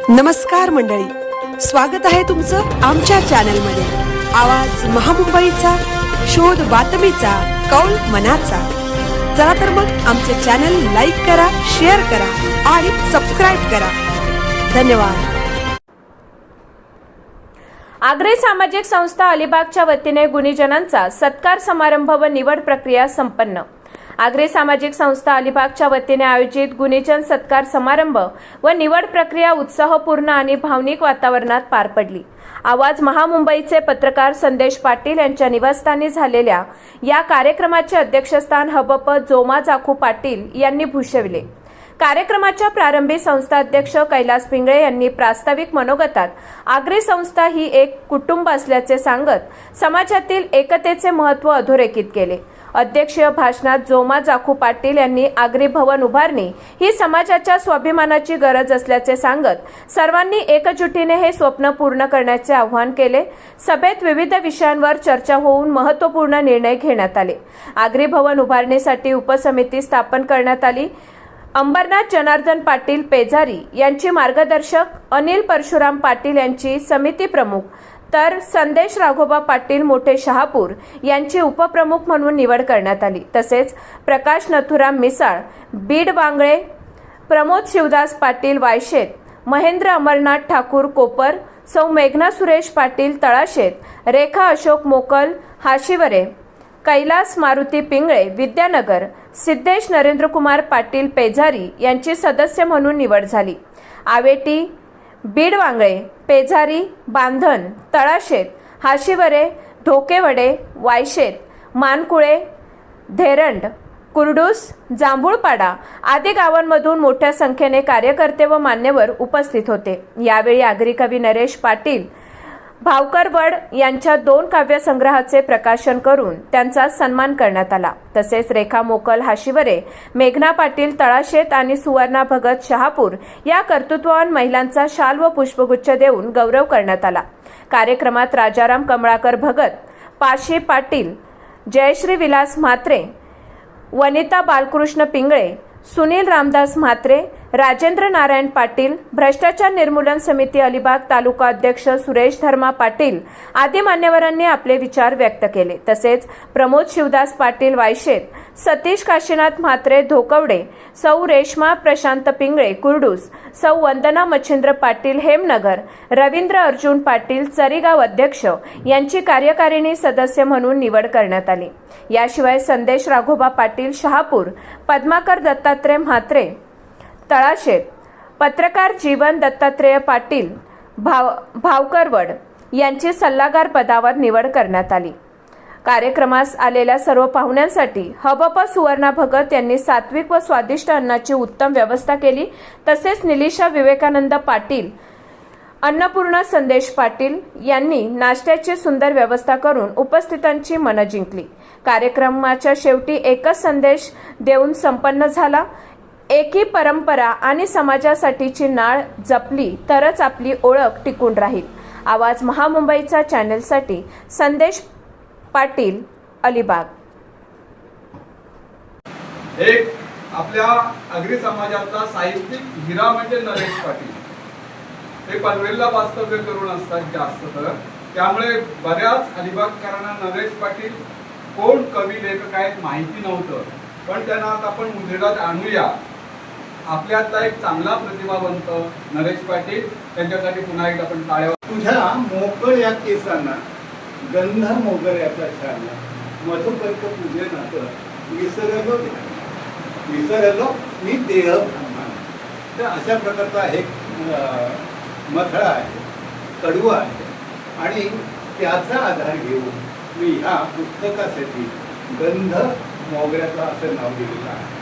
नमस्कार मंडळी, स्वागत आहे तुमचं आमच्या चॅनलमध्ये। आवाज महामुंबईचा, शोध बातमीचा, कौल मनाचा। चला तर मग आमचे चॅनल लाईक करा, शेअर करा आणि सबस्क्राइब करा। धन्यवाद। आग्रे सामाजिक संस्था अलिबागच्या वतीने गुणीजनांचा सत्कार समारंभ व निवड प्रक्रिया संपन्न। आग्रे सामाजिक संस्था अलिबागच्या वतीने आयोजित गुणीजन सत्कार समारंभ व निवड प्रक्रिया उत्साहपूर्ण आणि भावनिक वातावरणात पार पडली। आवाज महामुंबईचे पत्रकार संदेश पाटील यांच्या निवासस्थानी झालेल्या या कार्यक्रमाचे अध्यक्षस्थान हबप जोमा जाखू पाटील यांनी भूषविले। कार्यक्रमाच्या प्रारंभी संस्था अध्यक्ष कैलास पिंगळे यांनी प्रास्ताविक मनोगतात आग्रे संस्था ही एक कुटुंब असल्याचे सांगत समाजातील एकतेचे महत्त्व अधोरेखित केले। अध्यक्षीय भाषणात जोमा जाखू पाटील यांनी आग्रे भवन उभारणी ही समाजाच्या स्वाभिमानाची गरज असल्याचे सांगत सर्वांनी एकजुटीने हे स्वप्न पूर्ण करण्याचे आवाहन केले। सभेत विविध विषयांवर चर्चा होऊन महत्त्वपूर्ण निर्णय घेण्यात आले। आग्रे भवन उभारणीसाठी उपसमिती स्थापन करण्यात आली। अंबरनाथ जनार्दन पाटील पेजारी यांची मार्गदर्शक, अनिल परशुराम पाटील यांची समिती प्रमुख, तर संदेश राघोबा पाटील मोठे शहापूर यांची उपप्रमुख म्हणून निवड करण्यात आली। तसेच प्रकाश नथुराम मिसाळ बीड वांगळे, प्रमोद शिवदास पाटील वायशेत, महेंद्र अमरनाथ ठाकूर कोपर, सौ मेघना सुरेश पाटील तळाशेत, रेखा अशोक मोकल हाशिवरे, कैलास मारुती पिंगळे विद्यानगर, सिद्धेश नरेंद्रकुमार पाटील पेजारी यांची सदस्य म्हणून निवड झाली। आवेटी, बीड वांगळे, पेजारी, बांधण, तळाशेत, हाशिवरे, धोकेवडे, वायशेत, मानकुळे, धेरंड, कुर्डूस, जांभूळपाडा आदी गावांमधून मोठ्या संख्येने कार्यकर्ते व मान्यवर उपस्थित होते। यावेळी आगरी कवी नरेश पाटील भावकरवड यांच्या 2 काव्यसंग्रहाचे प्रकाशन करून त्यांचा सन्मान करण्यात आला। तसेच रेखा मोकल हाशिवरे, मेघना पाटील तळाशेत आणि सुवर्णा भगत शहापूर या कर्तृत्ववान महिलांचा शाल व पुष्पगुच्छ देऊन गौरव करण्यात आला। कार्यक्रमात राजाराम कमळाकर भगत, पाशे पाटील, जयश्री विलास म्हात्रे, वनिता बालकृष्ण पिंगळे, सुनील रामदास म्हात्रे, राजेंद्र नारायण पाटील, भ्रष्टाचार निर्मूलन समिती अलिबाग तालुका अध्यक्ष सुरेश धर्मा पाटील आदी मान्यवरांनी आपले विचार व्यक्त केले। तसेच प्रमोद शिवदास पाटील वायशेत, सतीश काशीनाथ म्हात्रे धोकवडे, सौ रेश्मा प्रशांत पिंगळे कुर्डूस, सौ वंदना मच्छिंद्र पाटील हेमनगर, रवींद्र अर्जुन पाटील चरीगाव अध्यक्ष यांची कार्यकारिणी सदस्य म्हणून निवड करण्यात आली। याशिवाय संदेश राघोबा पाटील शहापूर, पद्माकर दत्तात्रय म्हात्रे तळाशेत, पत्रकार जीवन दत्तात्रेय पाटील भावकरवड यांची सल्लागार पदावर निवड करण्यात आली। कार्यक्रमास आलेल्या सर्व पाहुण्यांसाठी हबप सुवर्णा भगत यांनी सात्विक व स्वादिष्ट अन्नाची उत्तम व्यवस्था केली। तसेच निलिशा विवेकानंद पाटील, अन्नपूर्णा संदेश पाटील यांनी नाश्त्याची सुंदर व्यवस्था करून उपस्थितांची मनं जिंकली। कार्यक्रमाच्या शेवटी एकच संदेश देऊन संपन्न झाला, एकी परंपरा आणि समाजासाठीची नाळ जपली तरच आपली ओळख टिकून राहील। आवाज महामुंबईचा चॅनलसाठी संदेश पाटील, अलिबाग। एक आपल्या आगरी समाजाचा साहित्यिक हिरा म्हणजे नरेश पाटील। ते पनवेलला वास्तव्य करून असतात जास्त तर, त्यामुळे बऱ्याच अलिबागकरांना नरेश पाटील कोण कवी लेखक आहेत माहिती नव्हतं, पण त्यांना आता आपण उजेडात आणूया। आपल्यातला एक चांगला प्रतिभावंत नरेश पाटील, त्यांच्यासाठी पुन्हा एकदा आपण टाळ्या। तुझ्या मोकळ या केसांना गंध मोगऱ्याचा छाला, मधुपर्क तुझे नातं विसरलो मी देह ब्रह्मांड। तर अशा प्रकारचा एक मथळा आहे, कडू आहे, आणि त्याचा आधार घेऊन मी ह्या पुस्तकासाठी गंध मोगऱ्याचा असं नाव दिलेलं आहे।